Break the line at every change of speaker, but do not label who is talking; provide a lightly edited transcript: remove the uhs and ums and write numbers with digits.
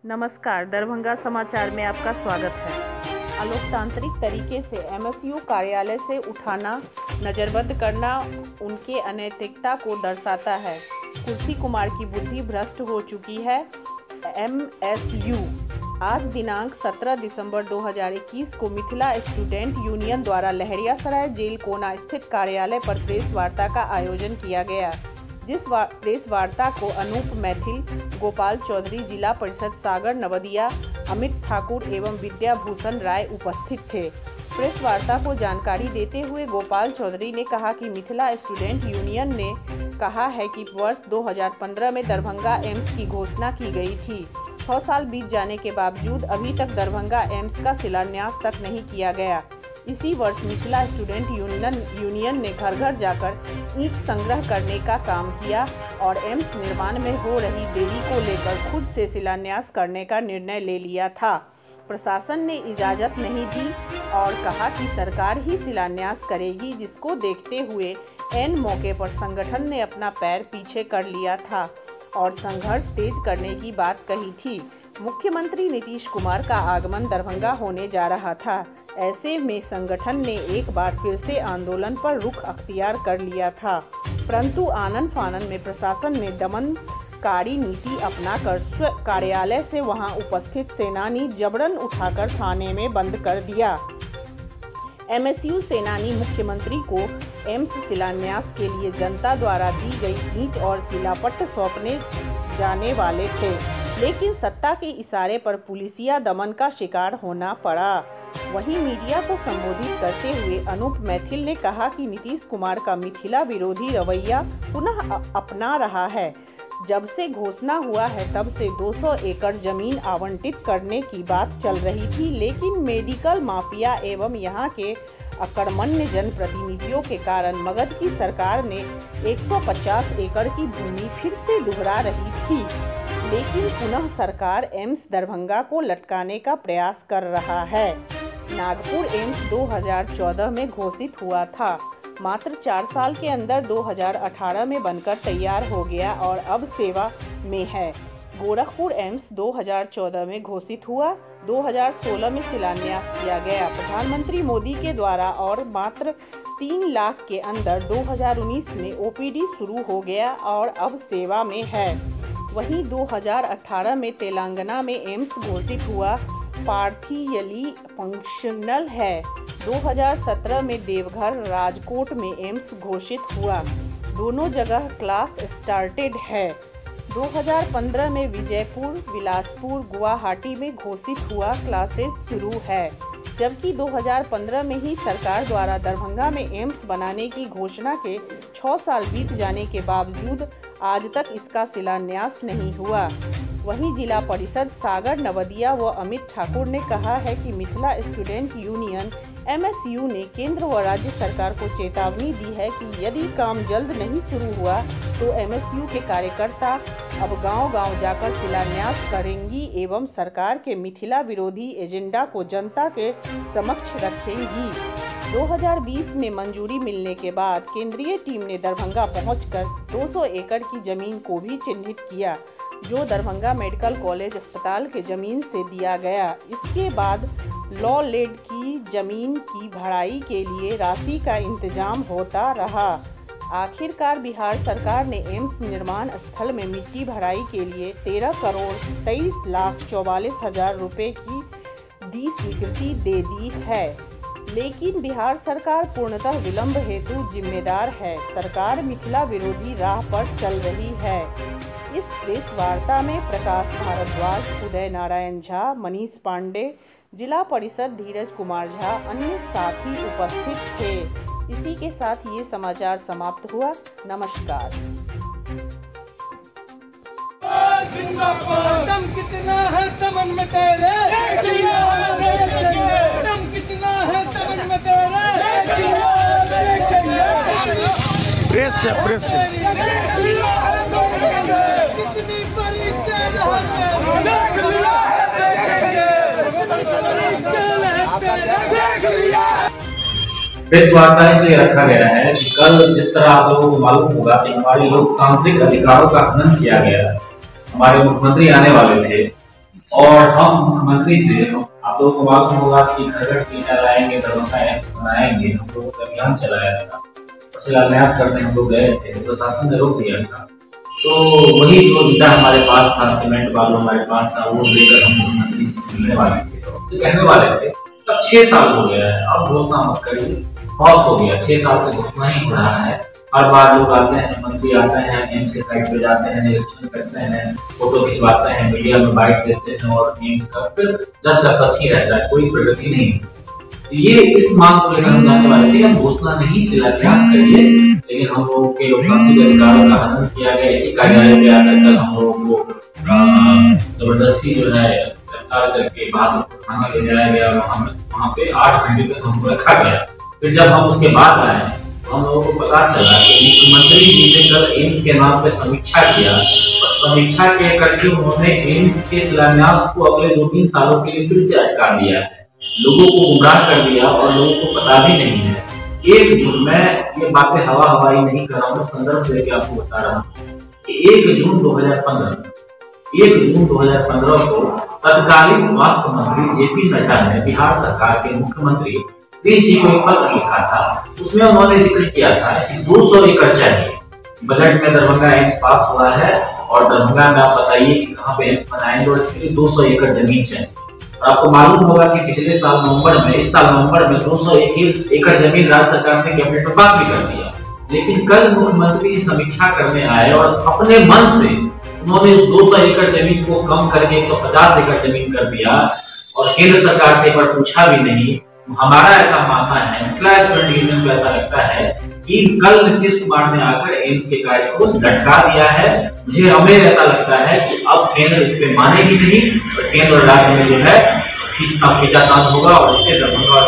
नमस्कार, दरभंगा समाचार में आपका स्वागत है। अलोकतांत्रिक तरीके से एमएसयू कार्यालय से उठाना, नज़रबंद करना उनके अनैतिकता को दर्शाता है। कुर्सी कुमार की बुद्धि भ्रष्ट हो चुकी है। एमएसयू आज दिनांक 17 दिसंबर 2021 को मिथिला स्टूडेंट यूनियन द्वारा लहरियासराय जेल कोना स्थित कार्यालय पर प्रेस वार्ता का आयोजन किया गया, जिस प्रेस वार्ता को अनूप मैथिल, गोपाल चौधरी, जिला परिषद सागर नवदिया, अमित ठाकुर एवं विद्या भूषण राय उपस्थित थे। प्रेस वार्ता को जानकारी देते हुए गोपाल चौधरी ने कहा कि मिथिला स्टूडेंट यूनियन ने कहा है कि वर्ष 2015 में दरभंगा एम्स की घोषणा की गई थी। 6 साल बीत जाने के बावजूद अभी तक दरभंगा एम्स का शिलान्यास तक नहीं किया गया। इसी वर्ष मिथिला स्टूडेंट यूनियन ने घर घर जाकर ईंट संग्रह करने का काम किया और एम्स निर्माण में हो रही देरी को लेकर खुद से शिलान्यास करने का निर्णय ले लिया था। प्रशासन ने इजाज़त नहीं दी और कहा कि सरकार ही शिलान्यास करेगी, जिसको देखते हुए ऐन मौके पर संगठन ने अपना पैर पीछे कर लिया था और संघर्ष तेज करने की बात कही थी। मुख्यमंत्री नीतीश कुमार का आगमन दरभंगा होने जा रहा था। ऐसे में संगठन ने एक बार फिर से आंदोलन पर रुख अख्तियार कर लिया था, परंतु आनन फानन में प्रशासन ने दमनकारी नीति अपनाकर कार्यालय से वहां उपस्थित सेनानी जबरन उठाकर थाने में बंद कर दिया। एमएसयू सेनानी मुख्यमंत्री को एम्स शिलान्यास के लिए जनता द्वारा दी गई ईंट और शिलापट्ट सौंपने जाने वाले थे, लेकिन सत्ता के इशारे पर पुलिसिया दमन का शिकार होना पड़ा। वहीं मीडिया को संबोधित करते हुए अनूप मैथिल ने कहा कि नीतीश कुमार का मिथिला विरोधी रवैया पुनः अपना रहा है। जब से घोषणा हुआ है तब से 200 एकड़ जमीन आवंटित करने की बात चल रही थी, लेकिन मेडिकल माफिया एवं यहाँ के अकर्मण्य जनप्रतिनिधियों के कारण मगध की सरकार ने 150 एकड़ की भूमि फिर से दोहरा रही थी, लेकिन पुनः सरकार एम्स दरभंगा को लटकाने का प्रयास कर रहा है। नागपुर एम्स 2014 में घोषित हुआ था, मात्र 4 साल के अंदर 2018 में बनकर तैयार हो गया और अब सेवा में है। गोरखपुर एम्स 2014 में घोषित हुआ, 2016 में शिलान्यास किया गया प्रधानमंत्री मोदी के द्वारा और मात्र 3 लाख के अंदर 2019 में ओपीडी शुरू हो गया और अब सेवा में है। वहीं 2018 में तेलंगाना में एम्स घोषित हुआ, पार्थियली फंक्शनल है। 2017 में देवघर, राजकोट में एम्स घोषित हुआ, दोनों जगह क्लास स्टार्टेड है। 2015 में विजयपुर, बिलासपुर, गुवाहाटी में घोषित हुआ, क्लासेस शुरू है, जबकि 2015 में ही सरकार द्वारा दरभंगा में एम्स बनाने की घोषणा के 6 साल बीत जाने के बावजूद आज तक इसका शिलान्यास नहीं हुआ। वहीं जिला परिषद सागर नवदिया व अमित ठाकुर ने कहा है कि मिथिला स्टूडेंट यूनियन एमएसयू ने केंद्र व राज्य सरकार को चेतावनी दी है कि यदि काम जल्द नहीं शुरू हुआ तो एमएसयू के कार्यकर्ता अब गांव-गांव जाकर शिलान्यास करेंगी एवं सरकार के मिथिला विरोधी एजेंडा को जनता के समक्ष रखेंगी। 2020 में मंजूरी मिलने के बाद केंद्रीय टीम ने दरभंगा पहुंचकर 200 एकड़ की जमीन को भी चिन्हित किया, जो दरभंगा मेडिकल कॉलेज अस्पताल के जमीन से दिया गया। इसके बाद लॉ लेड की जमीन की भराई के लिए राशि का इंतजाम होता रहा। आखिरकार बिहार सरकार ने एम्स निर्माण स्थल में मिट्टी भराई के लिए 13 करोड़ 23,44,000 रुपए की दी स्वीकृति दे दी है, लेकिन बिहार सरकार पूर्णतः विलंब हेतु जिम्मेदार है। सरकार मिथिला विरोधी राह पर चल रही है। इस प्रेस वार्ता में प्रकाश भारद्वाज, उदय नारायण झा, मनीष पांडे, जिला परिषद धीरज कुमार झा, अन्य साथी उपस्थित थे। इसी के साथ ये समाचार समाप्त हुआ। नमस्कार।
दम कितना है तमन में तेरे, दम कितना है तमन में तेरे,
प्रेस से
कितनी बड़ी तेज
प्रेस वार्ता इसलिए रखा गया है कि कल जिस तरह आप लोगों को मालूम होगा कि हमारे लोकतांत्रिक अधिकारों का हनन किया गया, हमारे मुख्यमंत्री आने वाले थे, और हम मुख्यमंत्री से, आप लोगों को मालूम होगा कि घर घर टीका लाएंगे, दरभंगा एम्स बनाएंगे, हम लोगों का अभियान चलाया था, शिलान्यास करने हम लोग गए थे, प्रशासन ने रोक दिया था। तो वही जो ईटा हमारे पास था, सीमेंट बालू हमारे पास था, वो लेकर हम मुख्यमंत्री से मिलने वाले थे, तो कहने वाले थे। अब 6 साल हो गया है, अब घोषणा मत करिए, बहुत हो गया, 6 साल से घोषणा ही हो रहा है। हर बार लोग आते हैं, मंत्री आते हैं, एम्स के साइड पे जाते हैं, निरीक्षण करते हैं, फोटो खिंचवाते हैं, मीडिया में बाइट देते हैं और एम्स का फिर जस का तस ही रहता है, कोई प्रगति नहीं। ये इस मांग को लेकर हम जानने वाले थे, हम घोषणा नहीं, शिलान्यास करिए, लेकिन हम लोगों के लोकतांत्रिक अधिकारों का हनन किया गया। इसी कार्यालय पे आकर कल हम लोगों को जबरदस्ती जो है गिरफ्तार करके बाद थाना ले जाया गया, वहाँ पे 8 घंटे तक हमको रखा गया। फिर जब हम उसके बाद आए, हम लोगों को पता चला कि मुख्यमंत्री जी ने कल एम्स के नाम पे समीक्षा किया और समीक्षा के करके उन्होंने एम्स के शिलान्यास को अगले 2-3 सालों के लिए फिर से अटका दिया है, लोगों को गुमराह कर दिया और लोगों को पता भी नहीं है। 1 जून में ये बातें हवाई नहीं कर रहा हूँ, संदर्भ लेके आपको बता रहा हूँ कि 1 जून 2015 को तत्कालीन स्वास्थ्य मंत्री जेपी नड्डा ने बिहार सरकार के मुख्यमंत्री जी को एक पत्र लिखा था। उसमें उन्होंने जिक्र किया था कि 200 एकड़ चाहिए। बजट में दरभंगा एम्स पास हुआ है और दरभंगा में आप बताइए कि कहाँ पे एम्स बनाएंगे और इसके लिए 200 एकड़ जमीन चाहिए। आपको मालूम होगा कि पिछले साल नवंबर में, इस साल नवंबर में 201 एकड़ जमीन राज्य सरकार ने कैबिनेट में पास भी कर दिया। लेकिन कल मुख्यमंत्री समीक्षा करने आए और अपने मन से उन्होंने उस 200 एकड़ जमीन को कम करके 150 एकड़ जमीन कर दिया और केंद्र सरकार से एक बार पूछा भी नहीं। हमारा ऐसा मानना है, मिथिला स्टूडेंट यूनियन को ऐसा लगता है कि कल नीतीश कुमार ने आकर एम्स के कार्य को लटका दिया है। हमें ऐसा लगता है कि अब केंद्र इस पे मानेगी नहीं और केंद्र और राज्य में जो है खींचातान होगा और इससे दरभंगा और